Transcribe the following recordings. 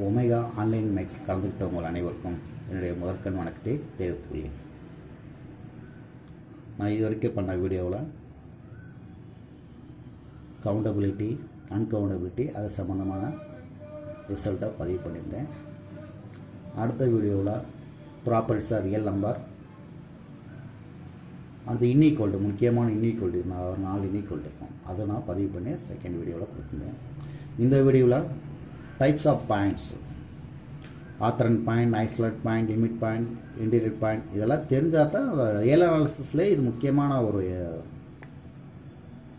Omega online maths கலந்துக்கிட்ட உங்கள் அனைவருக்கும் என்னுடைய முதற்கண் வணக்கத்தை தெரிவித்துள்ளேன். நான் இது வரைக்கும் பண்ண வீடியோவில் கவுண்டபிலிட்டி அன்கவுண்டபிலிட்டி அது சம்மந்தமான ரிசல்ட்டை பதிவு பண்ணியிருந்தேன். அடுத்த வீடியோவில் ப்ராப்பர்ட்டிஸாக ரியல் நம்பர் அந்த இன்இக்வல்ட்டு முக்கியமான இன்இக்வல்ட்டி நான் ஒரு 4 இன்இக்வல்ட்டி இருக்கும், அதை நான் பதிவு பண்ணி செகண்ட் வீடியோவில் கொடுத்துருந்தேன். இந்த வீடியோவில் types of points, adherent point, isolate point, limit point, interior point இதெல்லாம் தெரிஞ்சால் தான் ரியல் அனாலிசிஸ்லேயே இது முக்கியமான ஒரு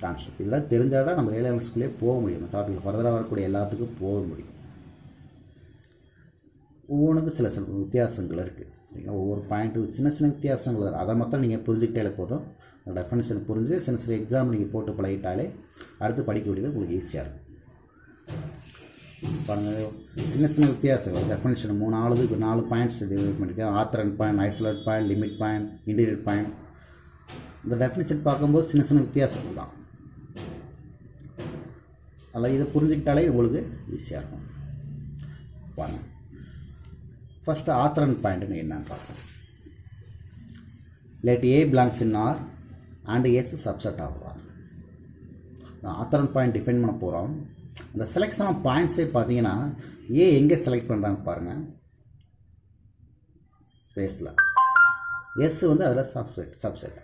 கான்செப்ட். இதெல்லாம் தெரிஞ்சால் தான் நம்ம ரியல் அனாலிசிஸ்குள்ளேயே போக முடியும். இந்த டாப்பிக் ஃபர்தராக வரக்கூடிய எல்லாத்துக்கும் போக முடியும். ஒவ்வொன்றுக்கும் சில வித்தியாசங்கள் இருக்குது. சரிங்களா, ஒவ்வொரு பாயிண்ட்டு சின்ன சின்ன வித்தியாசங்கள் இருக்குது. அதை மட்டும் நீங்கள் புரிஞ்சுக்கிட்டாலே போதும். அந்த டெஃபினேஷன் புரிஞ்சு சில எக்ஸாம் நீங்கள் போட்டு பழகிட்டாலே அடுத்து படிக்க வேண்டியது உங்களுக்கு ஈஸியாக இருக்கும். பாருங்கள், சின்ன சின்ன வித்தியாசங்கள் டெஃபினேஷன் 4 பாயிண்ட்ஸ் டிவைட் பண்ணியிருக்கேன். Adherent point, isolate point, limit point, interior point. இந்த டெஃபினேஷன் பார்க்கும்போது சின்ன சின்ன வித்தியாசங்கள் தான். அதில் இதை புரிஞ்சுக்கிட்டாலே உங்களுக்கு ஈஸியாக இருக்கும். பாருங்கள், ஃபஸ்ட்டு ஆத்தரண்ட் பாயிண்ட்டுன்னு என்னன்னு பார்க்கலாம். Let A belongs in R and S subset of R. Adherent point define பண்ண போகிறோம். அந்த செலெக்ஷன் ஆஃப் பாயிண்ட்ஸே பார்த்தீங்கன்னா ஏ எங்கே செலக்ட் பண்ணுறாங்க பாருங்கள், ஸ்பேஸில். எஸ் வந்து அதில் சப்செட்.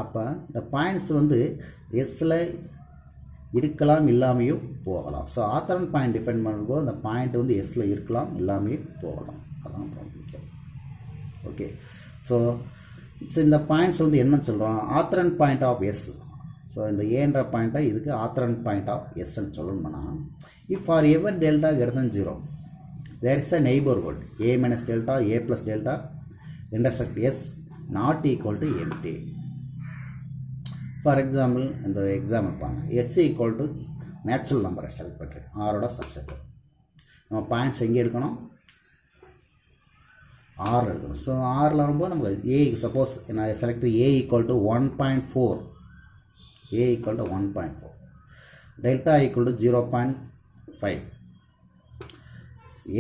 அப்போ இந்த பாயிண்ட்ஸ் வந்து எஸ்ஸில் இருக்கலாம் இல்லாமையும் போகலாம். ஸோ ஆத்தரண்ட் பாயிண்ட் டிஃபைன் பண்ணும்போது அந்த பாயிண்ட் வந்து எஸ்ஸில் இருக்கலாம் இல்லாமையும் போகலாம். அதான் முக்கியம். ஓகே, ஸோ இந்த பாயிண்ட்ஸ் வந்து என்னன்னு சொல்கிறோம், ஆத்தரண்ட் பாயிண்ட் ஆஃப் எஸ். ஸோ இந்த ஏன்ற பாயிண்ட்டை இதுக்கு ஆத்தரண்ட் பாயிண்ட் ஆஃப் எஸ்ன்னு சொல்லணும்னா, if for ever delta greater than 0 there is a neighborhood a minus delta a plus delta intersect s not equal to empty. For example இந்த எக்ஸாம்பிள் பாருங்கள், S equal to natural நம்பரை select பண்ணுறேன், ஆரோட subset. நம்ம points எங்கே எடுக்கணும், R எடுக்கணும். So ஆரில் வரும்போது நமக்கு ஏ சப்போஸ் நான் select A equal to 1.4, a equal to 1.4, delta equal to 0.5,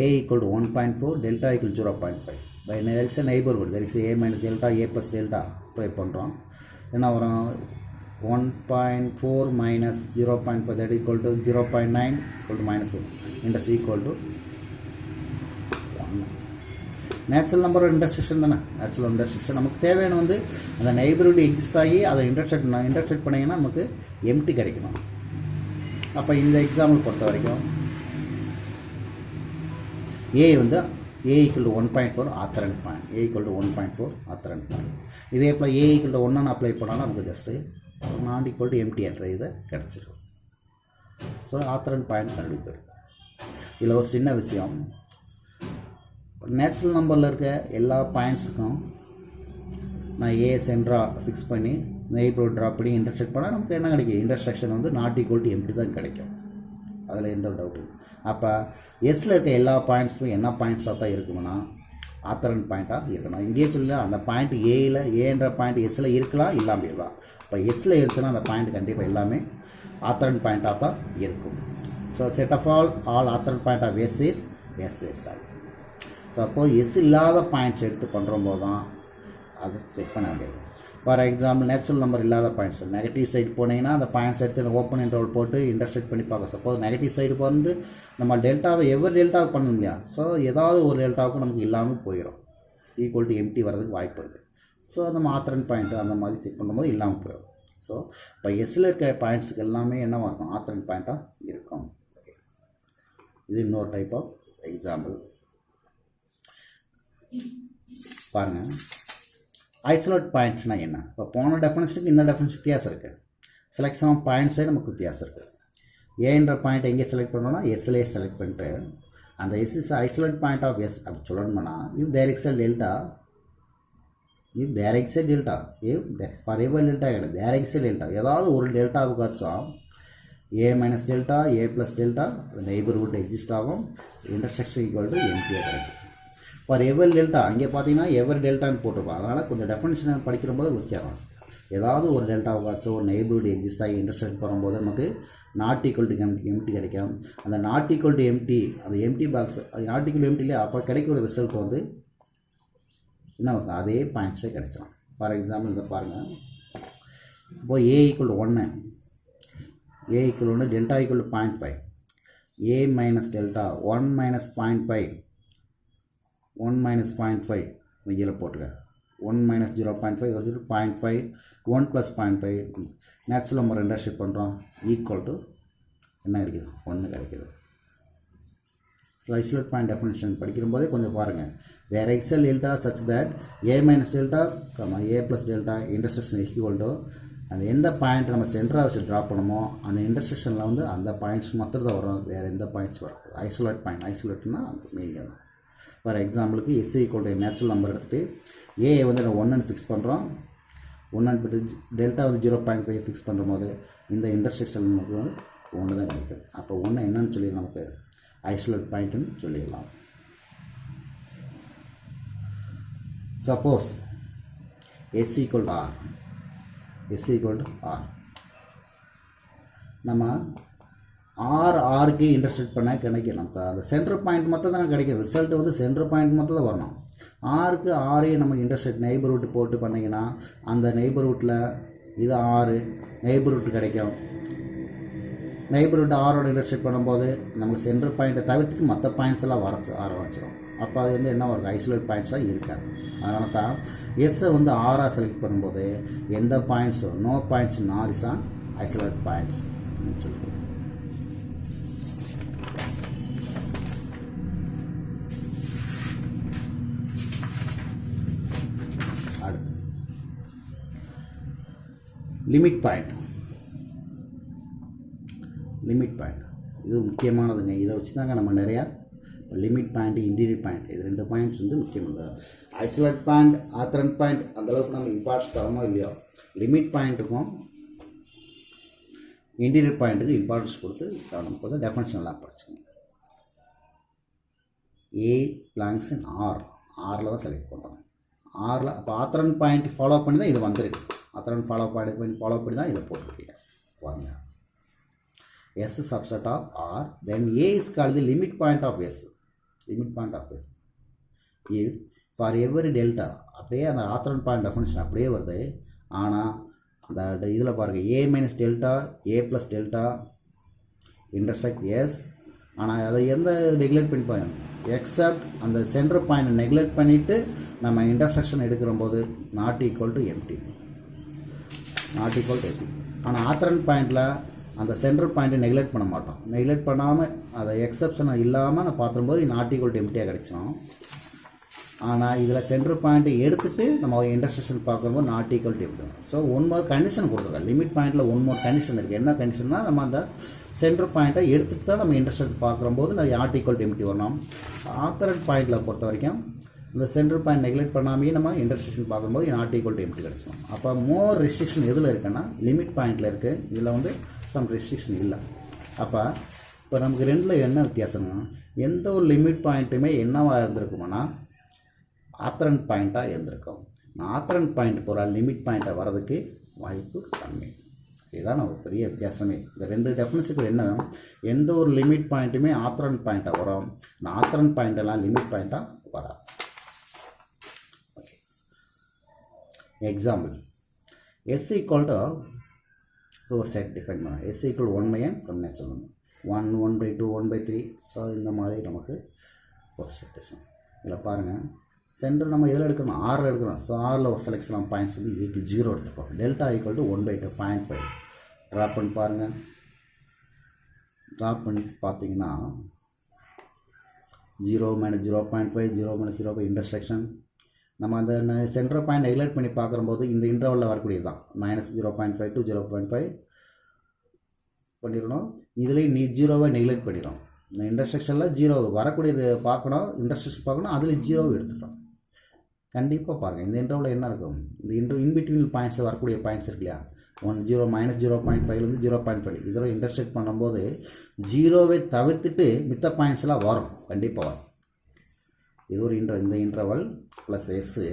a equal to 1.4, delta equal to 0.5. by there is a neighborhood, there is a minus delta a plus delta. இப்போ பண்ணுறோம் என்ன வரும், 1.4 minus 0.5 that equal to 0.9 equal to minus 1 interest equal to 1. Natural number intersection தானே. Natural intersection நமக்கு தேவையான வந்து அந்த neighbourhood exist ஆகி அதை இன்டர்செக்ட் பண்ணிங்கன்னா நமக்கு எம்டி கிடைக்கணும். அப்போ இந்த எக்ஸாம்பிள் பொறுத்த வரைக்கும் ஏ வந்து A equal to 1.4 adherent point, A equal to 1.4 adherent point. இதே போல் ஏ ஈக்குவல் டு 1 அப்ளை பண்ணாலும் நமக்கு just not equal to empty என்ற இதை கிடச்சிடும். ஸோ ஆத்தரண்ட் பாயிண்ட் கண்டுபிடிக்கிறது. இதில் ஒரு சின்ன விஷயம், நேச்சுரல் நம்பரில் இருக்க எல்லா பாயிண்ட்ஸுக்கும் நான் ஏ சென்டராக ஃபிக்ஸ் பண்ணி நெய்பர்ஹுட் ட்ராப் பண்ணி இன்டர்செக்ட் பண்ணால் நமக்கு என்ன கிடைக்கும், இன்டர்செக்ஷன் வந்து நாட் ஈக்குவல் டு எம்டி தான் கிடைக்கும். அதில் எந்த டவுட் இல்லை. அப்போ எஸ்ஸில் இருக்க எல்லா பாயிண்ட்ஸும் என்ன பாயிண்ட்ஸாக தான் இருக்கும்னா ஆத்தரண்ட் பாயிண்ட்டாக இருக்கணும். இங்கேயே சொல்லல, அந்த பாயிண்ட் ஏன்ற பாயிண்ட் எஸ்ஸில் இருக்கலாம் இல்லாமல் இருக்கலாம். இப்போ எஸ்ஸில் இருந்துச்சுன்னா அந்த பாயிண்ட் கண்டிப்பாக எல்லாமே ஆத்தரண்ட் பாயிண்ட்டாக தான் இருக்கும். So set of all adherent point of S is S it's all. So அப்போது எஸ் இல்லாத பாயிண்ட்ஸ் எடுத்து பண்ணுறம்போது தான் அதை செக் பண்ண வேண்டியது. ஃபார் எக்ஸாம்பிள் நேச்சுரல் நம்பர் இல்லாத பாயிண்ட்ஸ் நெகட்டிவ் சைடு போனீங்கன்னா அந்த பாயிண்ட்ஸ் எடுத்து ஓப்பன் இன்டர்வல் போட்டு இன்டர்செக்ட் பண்ணி பார்க்க. சப்போஸ் நெகட்டிவ் சைடு வந்து நம்ம டெல்டாவை எவர் டெல்டாவுக்கு பண்ண முடியாது. ஸோ ஏதாவது ஒரு டெல்டாவுக்கும் நமக்கு இல்லாமல் போயிடும், ஈக்குவல் டு எம்டி வரதுக்கு வாய்ப்பு இருக்குது. ஸோ நம்ம ஆத்தரண்ட் பாயிண்ட்டு அந்த மாதிரி செக் பண்ணும்போது இல்லாமல் போயிடும். ஸோ இப்போ எஸ்ஸில் இருக்க பாயிண்ட்ஸுக்கு எல்லாமே என்னவாக இருக்கும், ஆத்தரண்ட் பாயிண்ட்டாக இருக்கும். இது இன்னொரு டைப் ஆஃப் எக்ஸாம்பிள் பாருங்கள். ஐசோலேட் பாயிண்ட்ஸ்னால் என்ன, இப்போ போன டெஃபினேஷனுக்கு இந்த டெஃபினேஷன் வித்தியாசம் இருக்குது. செலெக்ஷன் ஆஃப் பாயிண்ட்ஸே நமக்கு வித்தியாசம் இருக்குது. ஏன்ற பாயிண்ட் எங்கே செலக்ட் பண்ணோன்னா எஸ்லேயே செலக்ட் பண்ணிட்டு அந்த S is isolate point of S அப்படி சொல்லணும்னா if there is a delta, for ever delta கிடையாது, தேர் இஸ் எ டெல்டா, ஏதாவது ஒரு டெல்டாவுக்காச்சும் A minus delta A plus delta neighbourhood exist ஆகும், இன்டர்செக்ஷன் ஈக்குவல் டு எம்டியாக கிடைக்கும். ஃபார் எவர் டெல்டா அங்கே பார்த்தீங்கன்னா எவர் டெல்டான்னு போட்டிருப்பாங்க. அதனால் கொஞ்சம் டெஃபினேஷனை படிக்கிற போது வித்தியாசம். ஏதாவது ஒரு டெல்டாவாச்சும் ஒரு நெய்பர்ஹுட் எக்ஸிஸ்ட் ஆகி இன்டர்செக்ட் பண்ணும்போது நமக்கு நாட் ஈக்குவல் டு எம்டி கிடைக்கும். அந்த நாட் ஈக்குவல் டு எம்டி, அந்த எம்டி பாக்ஸ் அது நாட் ஈக்குவல் எம்டிலே அப்போ கிடைக்கிற ரிசல்ட் வந்து என்ன இருக்கும், அதே பாயிண்ட்ஸே கிடைச்சிடும். ஃபார் எக்ஸாம்பிள் இதை பாருங்கள். இப்போ A equal to 1, A equal 1, delta equal to 0.5, a minus delta 1 minus 0.5, 1 minus 0.5 இதில் போட்டுருங்க. 1 minus 0.5 0.5, 1 plus 0.5 நேச்சுரல் நம்பர் ரெண்டாக ஷிஃப்ட் பண்ணுறோம், ஈக்குவல் டு என்ன கிடைக்குது, 1 கிடைக்குது. ஐசோலேட் பாயிண்ட் டெஃபினிஷன் படிக்கும்போதே கொஞ்சம் பாருங்கள். There exist delta such that a minus delta, a plus delta intersection equal to அந்த எந்த பாயிண்ட் நம்ம சென்டராக வச்சு ட்ரா பண்ணுமோ அந்த இன்டர்செக்ஷனில் வந்து அந்த பாயிண்ட்ஸ் மாத்திரம் தான் வரும், வேறு எந்த பாயிண்ட்ஸ் வரும். ஐசோலேட் பாயிண்ட், ஐசோலேட்னா அந்த மீனிங். ஃபார் எக்ஸாம்பிளுக்கு S equal to natural number எடுத்துகிட்டு ஏ வந்து நம்ம 1 ஃபிக்ஸ் பண்ணுறோம், 1 போட்டு டெல்டா வந்து 0.5 ஃபிக்ஸ் பண்ணுற போது இந்த இன்டர்செக்ஷன் நமக்கு வந்து 1 தான் கிடைக்கும். அப்போ 1 என்னன்னு சொல்லி நமக்கு ஐசோலேட் பாயிண்ட்டுன்னு சொல்லிடலாம். Suppose S equal to R, S equal to R, நம்ம ஆருக்கு இன்டர்செக்ட் பண்ணால் கிடைக்கும். நமக்கு அந்த சென்டர் பாயிண்ட் மட்டும் தான் கிடைக்கும். ரிசல்ட் வந்து சென்டர் பாயிண்ட் மட்டும் தான் வரணும். ஆருக்கு ஆரையும் நமக்கு இன்டர்செக்ட் நெய்பர்ஹுட் போட்டு பண்ணிங்கன்னா அந்த நெய்பர்ஹுட்டில் இது 6 நெய்பர்ஹுட் கிடைக்கும். நெய்பர்ஹுட் ஆரோட இன்டர்செக்ட் பண்ணும்போது நமக்கு சென்டர் பாயிண்ட்டை தவிர்த்துக்கு மற்ற பாயிண்ட்ஸ் எல்லாம் ஆரம்பிச்சிடும். அப்போ அது வந்து என்ன ஒரு ஐசோலேட் பாயிண்ட்ஸாக இருக்காது. அதனால தான் எஸ்ஸை வந்து ஆராக செலக்ட் பண்ணும்போது எந்த பாயிண்ட்ஸும் no points in R is an isolate points சொல்லுவோம். அடுத்து லிமிட் பாயிண்ட். லிமிட் பாயிண்ட் இது முக்கியமானதுங்க. இதை வச்சு தாங்க நம்ம நிறையா லிமிட் பாயிண்ட், இன்டீரியர் பாயிண்ட், இது 2 பாயிண்ட்ஸ் வந்து முக்கியமானது. ஐசோலேட் பாயிண்ட், ஆத்தரண்ட் பாயிண்ட் அந்தளவுக்கு நம்ம இம்பார்ட்டன்ஸ் தரமோ இல்லையோ, லிமிட் பாயிண்ட்டுக்கும் இன்டீரியர் பாயிண்ட்டுக்கு இம்பார்ட்டன்ஸ் கொடுத்து நமக்கு வந்து டெஃபினிஷன் எல்லாம் படிச்சுக்கணும். ஏ பிளாங்ஸ் இன் ஆரில் தான் செலக்ட் பண்ணுறோம். ஆரில் அப்போ ஆத்தரண்ட் பாயிண்ட் ஃபாலோ பண்ணி தான் இது வந்திருக்கு. ஆத்தரண்ட் ஃபாலோ பண்ணி தான் இதை போட்டிருக்கீங்க. வாங்க, S subset of R, then A is called the limit point of S. Limit point of S. If for every delta, அப்படியே அந்த ஆத்தரண்ட் பாயிண்ட் டெஃபினிஷன் அப்படியே வருது. ஆனால் அந்த இதில் பாருங்கள், A minus delta, A plus delta intersect S. ஆனால் அதை எந்த நெக்லெக்ட் பண்ணி பாருங்க, எக்ஸப்ட் அந்த சென்டர் பாயிண்ட் நெக்லெக்ட் பண்ணிவிட்டு நம்ம இன்டர்செக்ஷன் எடுக்கிற போது not equal to empty, not equal to empty. ஆனால் ஆத்தரண்ட் பாயிண்டில் அந்த சென்டர் பாயிண்ட்டை நெக்லெக்ட் பண்ண மாட்டோம். நெக்லெக்ட் பண்ணாமல் அதை எக்ஸப்ஷனை இல்லாமல் நான் பார்த்தும்போது நாட் ஈக்குவல் டு எம்டியாக கிடைச்சிடும். ஆனால் இதில் சென்டர் பாயிண்ட்டை எடுத்துகிட்டு நம்ம இன்டர்செக்ஷன் பார்க்கும்போது not equal to empty. So 1 more condition கொடுத்துருக்கோம். லிமிட் பாயிண்ட்டில் 1 more கண்டிஷன் இருக்குது. என்ன கண்டிஷன்னா, நம்ம அந்த சென்டர் பாயிண்ட்டை எடுத்துகிட்டு தான் நம்ம இன்டர்செக்ட் பார்க்கும்போது நம்ம நாட் ஈக்குவல் டு எம்டி வரணும். ஆத்தரண்ட் பாயிண்டில் பொறுத்த வரைக்கும் இந்த சென்டர் பாயிண்ட் நெக்லெக்ட் பண்ணாமே நம்ம இன்டர்செக்ஷன் பார்க்கும்போது நாட் ஈக்குவல் டு எம்டி கிடச்சிடும். அப்போ மோர் ரெஸ்ட்ரிக்ஷன் எதில் இருக்குன்னா லிமிட் பாயிண்டில் இருக்குது. இதில் வந்து சம் ரெஸ்ட்ரிக்ஷன் இல்லை. அப்போ இப்போ நமக்கு ரெண்டில் என்ன வித்தியாசம்னா, எந்த ஒரு லிமிட் பாயிண்ட்டுமே என்னவாக இருந்திருக்குமானா ஆத்தரண்ட் பாயிண்ட்டாக இருந்திருக்கும். ஆத்தரண்ட் பாயிண்ட் போகிற லிமிட் பாயிண்ட்டை வர்றதுக்கு வாய்ப்பு கம்மி. இதுதான் நம்ம பெரிய வித்தியாசமே. இந்த 2 டெஃபினிஷனுக்கு என்ன வேணும், எந்த ஒரு லிமிட் பாயிண்ட்டுமே ஆத்தரண்ட் பாயிண்ட்டாக வரும், ஆத்தரண்ட் பாயிண்டெல்லாம் லிமிட் பாயிண்ட்டாக வராது. எக்ஸாம்பிள், S equal to ஒரு செட் டிஃபைன் பண்ண, S equal 1/n from natural number, 1, 1/2, 1/3. So இந்த மாதிரி நமக்கு ஒரு செட்டேஷன். இதில் பாருங்கள், சென்டர் நம்ம இதில் எடுக்கணும், ஆரில் எடுக்கணும். ஸோ ஆரில் ஒரு செலெக்ஷன் ஆஃப் பாயிண்ட்ஸ் வந்து ஏக்கு 0 எடுத்துப்போம். டெல்டா ஈக்குவல் டு 1/2, 0.5 ட்ராப் பண்ணி பாருங்கள். ட்ராப் பண்ணி பார்த்தீங்கன்னா 0 - 0.5, 0 - 0 இன்டர்செக்ஷன். நம்ம அந்த சென்டர் பாயிண்ட் நெக்லெக்ட் பண்ணி பார்க்கும்போது இந்த இன்டர்வலில் வரக்கூடியது தான் -0.5 to 0.5 பண்ணிடணும். இதுலேயும் 0வை நெக்லெக்ட் பண்ணிடும். இந்த இன்டர்செக்ஷனில் 0 வரக்கூடிய பார்க்கணும், இன்டர்செக்ஷன் பார்க்கணும், அதில் 0வை எடுத்துட்டோம். கண்டிப்பாக பாருங்கள், இந்த இன்டர்வலில் என்ன இருக்கும், இந்த இன்பிட்வீன் பாயிண்ட்ஸ் வரக்கூடிய பாயிண்ட்ஸ் இருக்கு இல்லையா, 0 - 0.5 இதில் இன்டர்செக்ட் பண்ணும்போது 0வை தவிர்த்துட்டு மித்த பாயிண்ட்ஸ் எல்லாம் வரும், கண்டிப்பாக வரும். இது ஒரு இந்த இன்டர்வல் ப்ளஸ் எஸ்ஸு.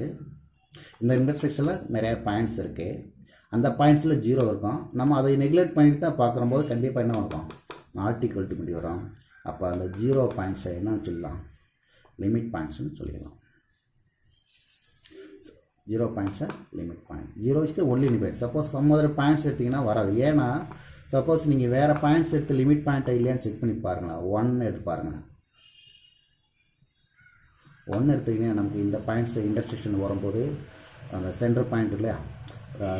இந்த இன்டர்செக்ஷனில் நிறைய பாயிண்ட்ஸ் இருக்குது. அந்த பாயிண்ட்ஸில் 0 இருக்கும். நம்ம அதை நெக்லெக்ட் பண்ணிட்டு தான் பார்க்கும்போது கண்டிப்பாக என்ன இருக்கும், நாட் ஈக்குவல் டு இப்படி வரும். அப்போ அந்த 0 பாயிண்ட்ஸை என்னன்னு சொல்லலாம், லிமிட் பாயிண்ட்ஸ்னு சொல்லிடலாம். 0 பாயிண்ட்ஸை limit point. 0 is the only limit. Suppose some other points எடுத்திங்கன்னா வராது. ஏன்னா சப்போஸ் நீங்கள் வேறு பாயிண்ட்ஸ் எடுத்து லிமிட் பாயிண்ட்டை இல்லையான்னு செக் பண்ணி பாருங்களேன். 1 எடுத்து பாருங்கள். 1 எடுத்திங்கன்னா நமக்கு இந்த பாயிண்ட்ஸ் இன்டர்செக்ஷன் வரும்போது அந்த சென்டர் பாயிண்ட் இல்லையா,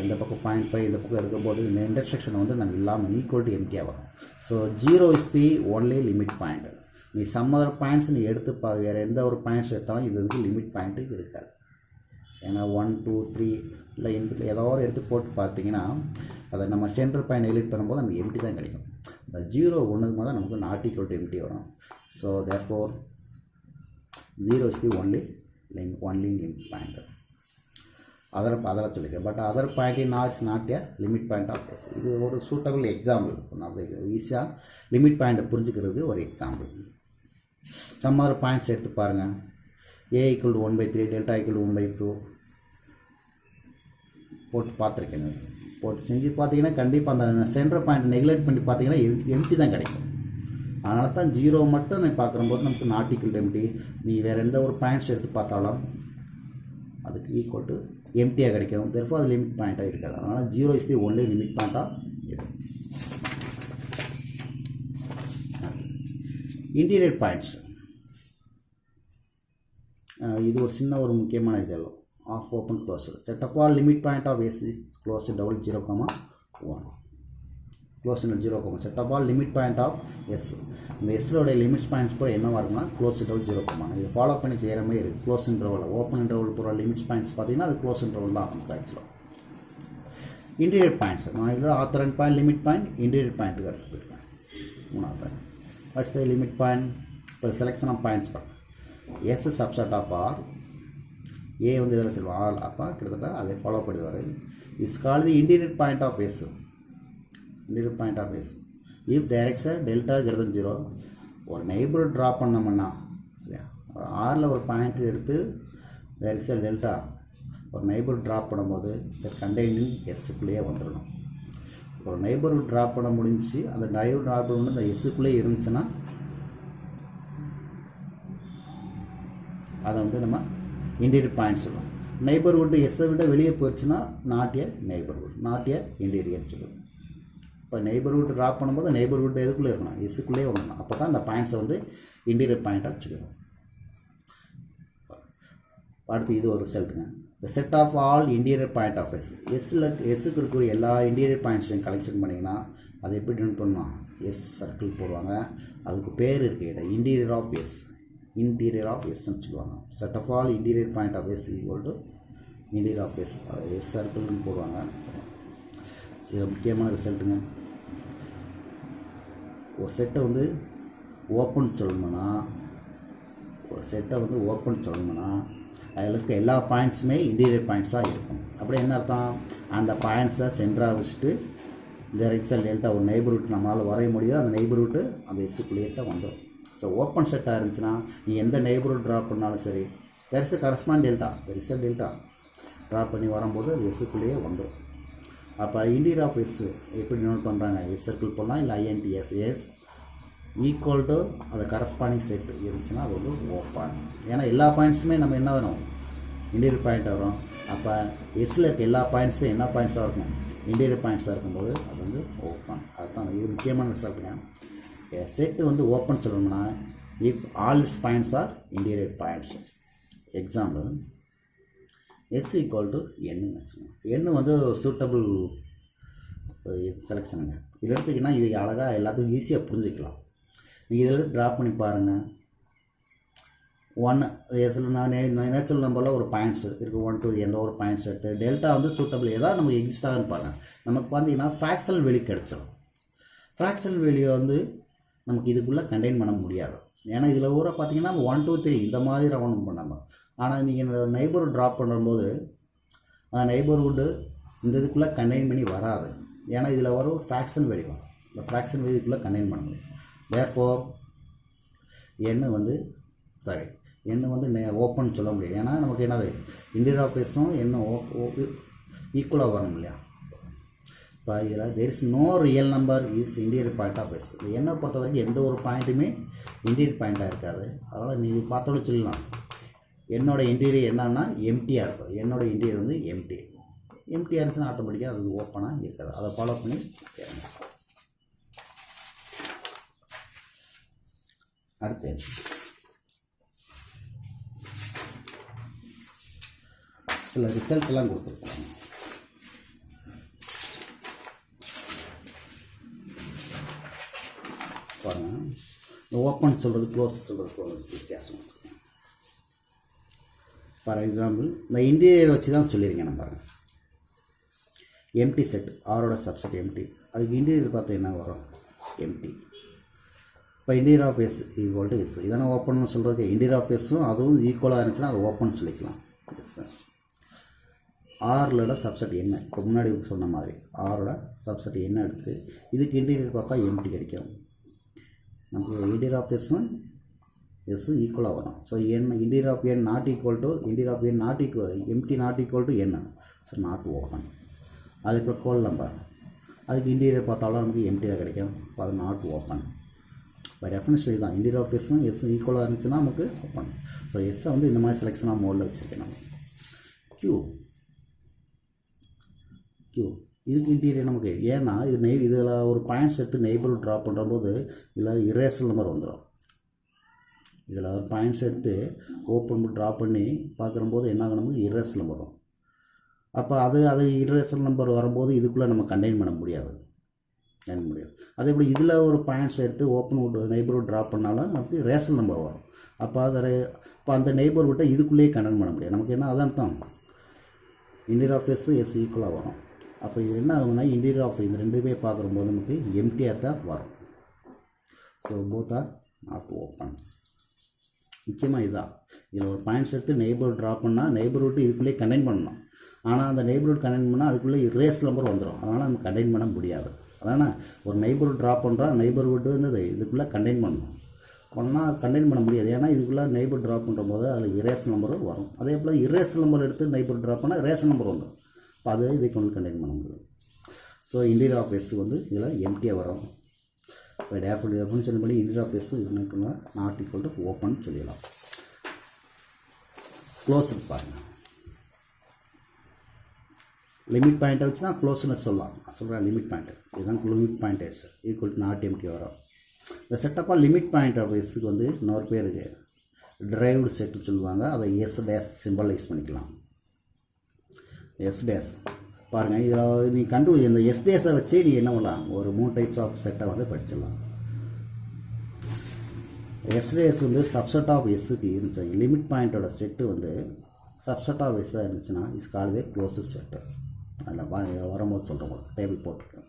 இந்த பக்கம் 0.5 இந்த பக்கம் எடுக்கும்போது இந்த இன்டர்செக்ஷன் வந்து நம்ம இல்லாமல் ஈக்குவல் டு எம்டியாக வரும். So 0 is the only limit point. நீ சம் அதர் பாயிண்ட்ஸ் நீ எடுத்து வேறு எந்த ஒரு பாயிண்ட்ஸ் எடுத்தாலும் இதுக்கு லிமிட் பாயிண்ட்டு இருக்காது. ஏன்னா 1 2 3 இல்லை இன்பில் ஏதோ ஒரு எடுத்து போட்டு பார்த்தீங்கன்னா அதை நம்ம சென்டர் பாயிண்ட் எலிட் பண்ணும்போது நமக்கு எம்டி தான் கிடைக்கும். இந்த 0 ஒன்றுக்கு போது தான் நமக்கு நாட் ஈக்குவல் டு எம்டி வரும். So therefore 0 is the only limit point. அதரை சொல்லிக்கிறேன். But other point is not a limit point of S. இது ஒரு சூட்டபிள் எக்ஸாம்பிள். நம்ம ஈஸியாக லிமிட் பாயிண்ட்டை புரிஞ்சுக்கிறது ஒரு எக்ஸாம்பிள். சம் அதர் பாயிண்ட்ஸ் எடுத்து பாருங்கள். a equal to 1/3, delta equal to 1/2 போட்டு பார்த்துருக்கேன். போட்டு செஞ்சு பார்த்தீங்கன்னா கண்டிப்பாக அந்த சென்டர் பாயிண்ட் நெக்லெக்ட் பண்ணி பார்த்தீங்கன்னா எம்டி தான் கிடைக்கும். அதனால தான் 0 மட்டும் நான் பார்க்கும்போது நமக்கு நாட் ஈக்குவல் டு எம்டி. நீ வேறு எந்த ஒரு பாயிண்ட்ஸ் எடுத்து பார்த்தாலும் அதுக்கு ஈக்குவல் டு எம்டியாக கிடைக்கும். தெர்ஃபோர் அது லிமிட் பாயிண்ட்டாக இருக்காது. அதனால் 0 இஸ் தி ஒன்லி லிமிட் பாயிண்ட்டாக இருக்கும். இன்டீரியர் பாயிண்ட்ஸ் இது ஒரு சின்ன ஒரு முக்கியமான example. Of open closed set of all limit point of S is closed double 0,1 close 0, set of all limit point of S. இந்த எஸ்ஸோடைய லிமிட்ஸ் பாயிண்ட்ஸ் போய் என்னவாக இருக்குன்னா க்ளோஸ் டபுள் 0,1. இது ஃபாலோ பண்ணி செய்கிற மாதிரி இருக்குது. க்ளோஸ் இன்டர்வல் ஓப்பன் இன்டர்வல் போகிற லிமிட்ஸ் பாயிண்ட்ஸ் பார்த்தீங்கன்னா அது க்ளோஸ் இன்டர்வல் தான் நமக்கு ஆக்சுவலாக. இன்டீரியர் பாயிண்ட்ஸ் நான் இதில் author and point limit point interior பாயிண்ட்டுக்கு எடுத்து போயிருக்கேன். 3வது point what's the limit point. இப்போ செலெக்ஷன் ஆஃப் பாயிண்ட்ஸ் பார்த்தேன். எஸ் சப்செட் ஆஃப் ஆர், ஏ வந்து இதில் சொல்லுவோம் ஆர், அப்போ கிட்டத்தட்ட அதை ஃபாலோ பண்ணி வர is call the interior point of S. Interior point of S if direction delta greater than 0 ஒரு நெய்பர் ட்ரா பண்ணோம்னா சரியா, ஆரில் ஒரு பாயிண்ட் எடுத்து டைரக்ஷன் டெல்டா ஒரு நெய்பர் ட்ராப் பண்ணும்போது கண்டெய்னிங் எஸ்ஸுக்குள்ளேயே வந்துடணும். ஒரு நெய்பர்ஹுட் ட்ராப் பண்ண முடிஞ்சு அந்த நெய்பர் ட்ராப் பண்ணி அந்த எஸ்ஸுக்குள்ளேயே இருந்துச்சுன்னா அதை வந்து நம்ம இன்டீரியர் பாயிண்ட் சொல்லுவோம். நெய்பர்ஹுட் எஸ்ஸை விட வெளியே போயிடுச்சுன்னா not a neighbourhood, not a interior சொல்லுவோம். இப்போ நெய்பர்ஹுட் ட்ராப் பண்ணும்போது நெய்பர்ஹுட் எதுக்குள்ளே இருக்கணும், எஸ்ஸுக்குள்ளேயே வந்துடணும். அப்போ தான் அந்த பாயிண்ட்ஸை வந்து இன்டீரியர் பாயிண்ட்டாக வச்சுக்கிறோம். அடுத்து இது ஒரு ரிசல்ட்டுங்க. The set of all interior point of S. எஸ்ஸுக்கு இருக்கிற எல்லா இன்டீரியர் பாயிண்ட்ஸையும் கலெக்ஷன் பண்ணிங்கன்னா அதை எப்படி டினோட் பண்ணணும், எஸ் சர்க்கிள் போடுவாங்க. அதுக்கு பேர் இருக்குது interior of S. Interior of எஸ்ன்னு சொல்லுவாங்க. Set of all interior point of S equal to interior of S, S சர்க்கிள்னு போடுவாங்க. இது முக்கியமான ரிசல்ட்டுங்க. ஒரு செட்டை வந்து ஓப்பன் சொல்லணும்னா அதில் இருக்க எல்லா பாயிண்ட்ஸுமே இன்டீரியர் பாயிண்ட்ஸாக இருக்கும். அப்படி என்ன அர்த்தம், அந்த பாயிண்ட்ஸை சென்டராக வச்சுட்டு இந்த எக்ஸல் டெல்டா ஒரு நெய்பர்ஹுட் நம்மளால் வரைய முடியும். அந்த நெய்பர்ஹுட்டு அந்த எஸ்ஸுக்குள்ளேயே தான் வந்துடும். ஸோ ஓப்பன் செட்டாக இருந்துச்சுன்னா நீ எந்த நெய்பர்ஹுட் ட்ராப் பண்ணாலும் சரி there is correspond delta, excel delta drop பண்ணி வரும்போது அது எஸ்ஸுக்குள்ளேயே வந்துடும். அப்போ இன்டீரியர் ஆஃப் எஸ் எப்படி நோட் பண்ணுறாங்க, எஸ் சர்க்கிள் பண்ணலாம், இல்லை ஐஎன்டிஎஸ் எஸ் ஈக்குவல் டு அந்த கரஸ்பாண்டிங் செட் இருந்துச்சுன்னா அது வந்து ஓப்பன். ஏன்னா எல்லா பாயிண்ட்ஸுமே நம்ம என்ன வேணும், இன்டீரியர் பாயிண்ட்டாக வரும். அப்போ எஸ்ஸில் இருக்க எல்லா பாயிண்ட்ஸுமே என்ன பாயிண்ட்ஸாக இருக்கும், இன்டீரியர் பாயிண்ட்ஸாக இருக்கும்போது அது வந்து ஓப்பன். அதுதான் இது முக்கியமான ரிசல்ட்டுங்க. செட்டு வந்து ஓப்பன் சொல்லணும்னா if all is points are interior points. Example S equal to N வச்சுக்கோங்க. எண்ணு வந்து சூட்டபிள் செலெக்ஷனுங்க. இது எடுத்துக்கிங்கன்னா இது அழகாக எல்லாத்துக்கும் ஈஸியாக புரிஞ்சுக்கலாம். நீங்கள் இதில் ட்ராப் பண்ணி பாருங்கள். 1 எஸ்ல நான் நேச்சுரல் நம்பரில் ஒரு பாயிண்ட்ஸ் இருக்குது, 1 2 எந்த ஒரு பாயிண்ட்ஸ் எடுத்து டெல்டா வந்து சூட்டபிள் ஏதாவது நமக்கு எக்ஸிஸ்ட் ஆகுன்னு பாருங்கள். நமக்கு பார்த்தீங்கன்னா ஃப்ராக்ஷனல் வேல்யூ கிடச்சிடும். ஃப்ராக்ஷனல் வேல்யூ வந்து நமக்கு இதுக்குள்ளே கண்டெயின் பண்ண முடியாது. ஏன்னா இதில் ஊரை பார்த்தீங்கன்னா 1 2 3 இந்த மாதிரி ரவுண்ட் பண்ணணும். ஆனால் நீங்கள் நெய்பர்ஹுட் ட்ராப் பண்ணும்போது அந்த நெய்பர்ஹுட்டு இந்த இதுக்குள்ளே கண்டெயின் பண்ணி வராது. ஏன்னா இதில் வரும் ஃப்ராக்ஷன் வேல்யூ வரும். இந்த ஃப்ராக்ஷன் வேல்யூக்குள்ளே கண்டெயின் பண்ண முடியும். தேர்ஃபோர் எண்ணு வந்து ஓப்பன் சொல்ல முடியாது. ஏன்னா நமக்கு என்னது இன்டீரியர் ஆஃப் எஸ்ஸும் என்ன ஈக்குவலாக வரணும் இல்லையா. இப்போ இதில் there is no real number is interior point of S. இது என்னை பொறுத்த வரைக்கும் எந்த ஒரு பாயிண்ட்டுமே இன்டீரியர் பாயிண்ட்டாக இருக்காது. அதனால் நீங்கள் பார்த்தோன்னு சொல்லலாம் என்னோடய இன்டீரியர் என்னன்னா எம்டியாக இருக்கும். என்னோடய இன்டீரியர் வந்து எம்டியாக இருந்துச்சுன்னா ஆட்டோமேட்டிக்காக அது ஓப்பனாக இருக்காது. அதை ஃபாலோ பண்ணி கேட்கணும். அடுத்து சில ரிசல்ட்ஸ் எல்லாம் கொடுத்துருக்காங்க. பாருங்கள், இந்த ஓப்பன் சொல்கிறது க்ளோஸ் சொல்கிறது வித்தியாசம். ஃபார் எக்ஸாம்பிள் இந்த இன்டீரியர் வச்சு தான் சொல்லியிருக்கேன். நான் பாருங்கள், எம்டி செட் ஆரோட சப்செட் எம்டி, அதுக்கு இன்டீரியர் பார்த்தா என்ன வரும் எம்டி. இப்போ interior of S equal to S, இதெல்லாம் ஓப்பன் சொல்கிறதுக்கு இன்டீரியர் ஆஃப் எஸ்ஸும் அதுவும் ஈக்குவலாக இருந்துச்சுன்னா அது ஓப்பன் சொல்லிக்கலாம். எஸ் ஆரோட சப்செட் என்ன, இப்போ முன்னாடி சொன்ன மாதிரி ஆரோட சப்செட் என்ன எடுத்து இதுக்கு இன்டீரியர் பார்த்தா எம்டி கிடைக்கும். நமக்கு இன்டீரியர் ஆஃப் எஸ்ஸும் எஸ்ஸும் ஈக்குவலாக வரும். ஸோ என்ன interior of N not equal to interior of N not equal empty not equal to என்ன, ஸோ நாட் ஓப்பன். அதுக்கப்புறம் கோல் நம்பர், அதுக்கு இன்டீரியர் பார்த்தாலும் நமக்கு எம்டி தான் கிடைக்கும். இப்போ அது நாட் ஓப்பன். பை டெஃபினிஷன் இதுதான் இன்டீரியர் ஆஃப் எஸ்ஸும் எஸ்ஸும் ஈக்குவலாக இருந்துச்சுன்னா நமக்கு ஓப்பன். ஸோ எஸ்ஸை வந்து இந்த மாதிரி செலெக்ஷனாக மோடில் வச்சுருக்கேன் நம்ம. கியூ இதுக்கு இன்டீரியர் நமக்கு ஏன்னா இது இதில் ஒரு பாயிண்ட்ஸ் எடுத்து நெய்பர்ஹுட் ட்ரா பண்ணுறபோது இதில் இரேஷனல் நம்பர் வந்துடும். இதில் ஒரு பாயிண்ட்ஸ் எடுத்து ஓப்பன் ட்ரா பண்ணி பார்க்கும்போது என்ன ஆகும், நமக்கு இரேஷனல் நம்பர் வரும். அப்போ அது இரேஷனல் நம்பர் வரும்போது இதுக்குள்ளே நம்ம கண்டெயின் பண்ண முடியாது. அதே போல் இதில் ஒரு பாயிண்ட்ஸ் எடுத்து ஓப்பன் நெய்பர்ஹுட் ட்ரா பண்ணாலும் நமக்கு ரேஷனல் நம்பர் வரும். அப்போ அந்த நெய்பர்ஹுட்டை இதுக்குள்ளேயே கண்டெயின் பண்ண முடியாது. நமக்கு என்ன அதான் தான் இன்டீரியர் ஆஃப் எஸ் எஸ் ஈக்குவலாக வரும். அப்போ இது என்ன ஆகும்னா இன்டீரியர் ஆஃப் இது ரெண்டுமே பார்க்கும்போது நமக்கு எம்டியாக தான் வரும். So both are not open. முக்கியமாக இதுதான். இதில் ஒரு பாயிண்ட்ஸ் எடுத்து நெய்பர்ஹுட் ட்ரா பண்ணால் நெய்பர்ஹுட் இதுக்குள்ளேயே கண்டெயின் பண்ணணும். ஆனால் அந்த நெய்பர்ஹுட் கண்டெயின் பண்ணால் அதுக்குள்ளே இரேஸ் நம்பர் வந்துடும். அதனால் நம்ம கண்டெயின் பண்ண முடியாது. அதானே ஒரு நெய்பர்ஹுட் ட்ரா பண்ணுறா நெய்பர்ஹுட் வந்து இதுக்குள்ளே கண்டெயின் பண்ணணும். பண்ணால் கண்டெயின் பண்ண முடியாது. ஏன்னா இதுக்குள்ளே நெய்பர் ட்ரா பண்ணும்போது அதில் இரேஸ் நம்பரும் வரும். அதே போல் இரேஸ் நம்பர் எடுத்து நெய்பர் ட்ரா பண்ணால் ரேஸ் நம்பர் வந்துடும். இப்போ அது இதை கொண்டு கண்டெயின் பண்ண முடியாது. ஸோ இன்டீரியர் ஆஃப் எஸ் வந்து இதில் எம்டியாக வரும். இப்போ டெஃபினிஷன் படி இன்டீரியர் ஆஃப் எஸ் இதுக்குள்ள நாட் ஈக்குவல் டு ஓப்பன் சொல்லிடலாம். க்ளோஸ் பாருங்கள், லிமிட் பாயிண்ட்டை வச்சு தான் க்ளோஸ்னு சொல்லலாம். நான் சொல்கிறேன் லிமிட் பாயிண்ட்டு இதுதான் limit point S equal to not empty வரும். இந்த செட்டப்பாக லிமிட் பாயிண்ட் ஆஃப் எஸ்ஸுக்கு வந்து இன்னொரு பேர் இருக்குது, டிரைவ்டு செட்டு சொல்லுவாங்க. அதை எஸ் டேஸ் சிம்பலைஸ் பண்ணிக்கலாம். எஸ் டேஸ் பாருங்கள், இதில் நீ இந்த எஸ் டேஸை வச்சு நீ என்ன பண்ணலாம், ஒரு 3 டைப்ஸ் ஆஃப் செட்டை வந்து படிச்சிடலாம். எஸ் டேஸ் வந்து சப்செட் ஆஃப் எஸ்ஸுக்கு இருந்துச்சு. லிமிட் பாயிண்ட்டோட செட்டு வந்து சப்செட் ஆஃப் எஸ்ஸாக இருந்துச்சுன்னா is called A closed set. அதில் வரும்போது சொல்கிறோம், டேபிள் போட்டிருக்கேன்.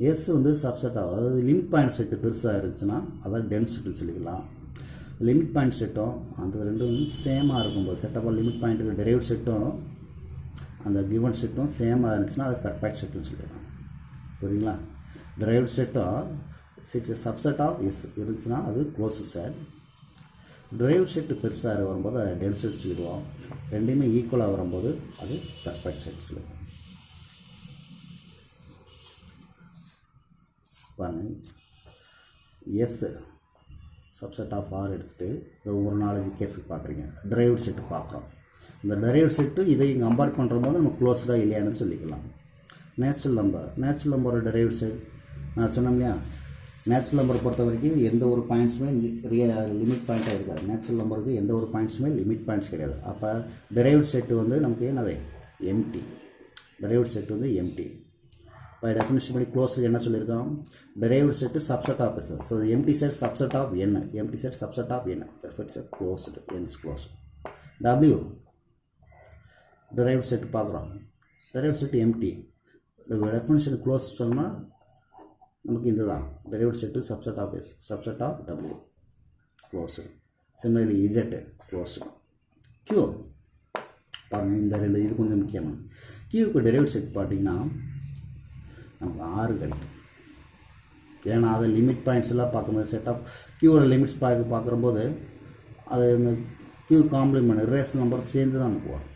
எஸ் வந்து சப்செட் ஆகும். அதாவது லிமிட் பாயிண்ட் செட்டு பெருசாக இருந்துச்சுன்னா அதாவது டென்ஸ் செட்டுன்னு சொல்லிக்கலாம். லிமிட் பாயிண்ட் செட்டும் அந்த ரெண்டும் சேமாக இருக்கும்போது செட்டப்பாக லிமிட் பாயிண்ட்டுக்கு டெரைவ்ட் செட்டும் அந்த கிவன் செட்டும் சேமாக இருந்துச்சுன்னா அது பெர்ஃபெக்ட் செட்டுன்னு சொல்லிடலாம். புரியுங்களா? டெரைவ்ட் செட்டும் சப்செட் ஆஃப் எஸ் இருந்துச்சுன்னா அது க்ளோஸ்டு செட். டெரைவ்ட் செட்டு பெருசாக வரும்போது அதை டென்ஸ் செட் சொல்லிடுவோம். ரெண்டுமே ஈக்குவலாக வரும்போது அது பெர்ஃபெக்ட் செட் சொல்லுவோம். பாருங்கள், எஸ் சப்செட் ஆஃப் ஆர் எடுத்துகிட்டு இந்த ஒரு 4-5 கேஸுக்கு பார்க்குறீங்க. டிரைவ்ட் செட்டு பார்க்குறோம். இந்த டிரைவ்ட் செட்டு இதை இங்கே கம்பேர் பண்ணுற போது நம்ம க்ளோஸ்டாக இல்லையான்னு சொல்லிக்கலாம். நேச்சுரல் நம்பரோட டிரைவ்ட் செட் நான் சொன்னேன் இல்லையா, நேச்சுரல் நம்பரை பொறுத்த வரைக்கும் எந்த ஒரு பாயிண்ட்ஸுமே லிமிட் பாயிண்ட்டாக இருக்காது. நேச்சுரல் நம்பருக்கு எந்த ஒரு பாயிண்ட்ஸுமே லிமிட் பாயிண்ட்ஸ் கிடையாது. அப்போ டிரைவ்ட் செட்டு வந்து நமக்கு என்னது எம்டி. டிரைவ்ட் செட்டு வந்து எம்டி. பை டெஃபினிஷன் படி க்ளோஸுக்கு என்ன சொல்லியிருக்கோம், derived set subset of S. So empty set subset of N, empty set subset of N, perfect set closed, N is closed. W derived set பார்க்குறோம். Derived set empty. Definition close சொன்னால் நமக்கு இந்த தான் derived set subset of S, subset of W, closed. Similarly Z closed. Q பாருங்கள், இந்த ரெண்டு இது கொஞ்சம் முக்கியமான. கியூக்கு டிரைவ்டு செட் பார்த்தீங்கன்னா நமக்கு 6 கிடைக்கும். ஏன்னா அதை லிமிட் பாயிண்ட்ஸ் எல்லாம் பார்க்கும்போது செட் ஆஃப் கியூவோட லிமிட்ஸ் பார்க்கும்போது அது இந்த கியூ காம்ப்ளிமெண்ட் ரேஸ் நம்பர் சேர்ந்து தான் நமக்கு வரும்.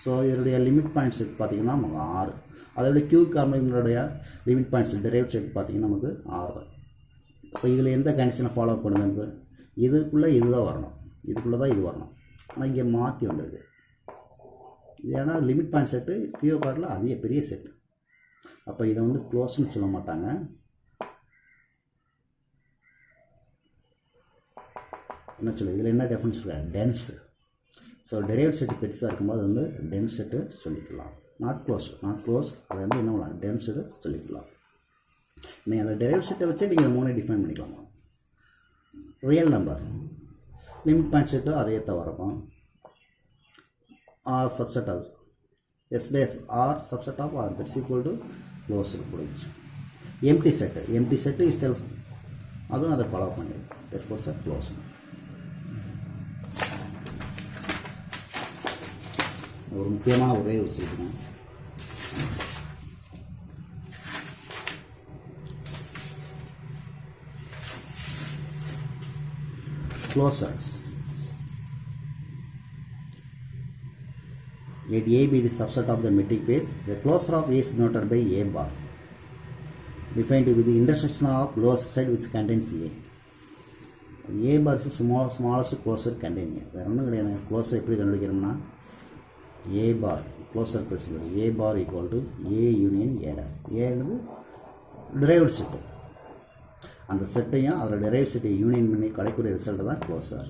ஸோ இதனுடைய லிமிட் பாயிண்ட் செட் பார்த்திங்கன்னா நமக்கு 6. அதோட கியூ காம்ப்ளிமெண்டோடைய லிமிட் பாயிண்ட்ஸ் டெரைவ்ட் செட் பார்த்திங்கன்னா நமக்கு 6 தான். இப்போ இதில் எந்த கண்டிஷனை ஃபாலோ பண்ணுது, இதுக்குள்ளே இதுதான் வரணும், இதுக்குள்ளே தான் இது வரணும். ஆனால் இங்கே மாற்றி வந்திருக்கு. இது ஏன்னா லிமிட் பாயிண்ட் செட்டு கியூ கார்டில் அதிக பெரிய செட்டு. அப்போ இதை வந்து க்ளோஸ்ன்னு சொல்ல மாட்டாங்க. என்ன சொல்லுது, இதில் என்ன டெஃபினன்ஸ் இருக்குது, டென்ஸ். ஸோ டெரைவ்ட் செட்டு பெருசாக இருக்கும்போது அது வந்து டென்ஸ் செட்டு சொல்லிக்கலாம். நாட் க்ளோஸ் அதை வந்து என்ன பண்ணலாம், டென்ஸ் செட்டு சொல்லிக்கலாம். நீங்கள் அந்த டெரைவ்ட் செட்டை வச்சு நீங்கள் 3 டிஃபைன் பண்ணிக்கலாம். Real number limit point set அதே தான் வரணும். R subset of S dash R subset of R that's equal to closed போயிடுச்சு. எம்டி செட்டு இஸ் செல்ஃப், அதுவும் அதை ஃபாலோ பண்ணிடும். Therefore sir close. ஒரு முக்கியமான ஒரே ஒரு விஷயம், closer. Let A be the subset of the metric space. The closure of A is denoted by A bar, defined to be the intersection of closed set which contains A. A bar is the smallest closure contained A. வேறு ஒன்றும் கிடையாது. Closure எப்படி கண்டுபிடிக்கிறோம்னா A bar closure கழிச்சுக்கிறது. A bar equal to A union A dash. A என்பது derived set. அந்த செட்டையும் அதில் derive செட்டை union பண்ணி கிடைக்கூடிய ரிசல்ட்டு தான் க்ளோசர்.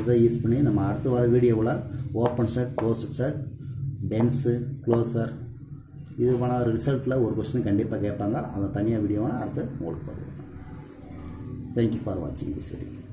இதை யூஸ் பண்ணி நம்ம அடுத்து வர வீடியோவில் open set, closed set, dense, closure இது பண்ண ரிசல்ட்டில் ஒரு கொஸ்டின் கண்டிப்பாக கேட்பாங்க. அதை தனியாக வீடியோவான அடுத்து உங்களுக்கு பார்த்துக்கலாம். தேங்க்யூ ஃபார் வாட்சிங் திஸ் வீடியோ.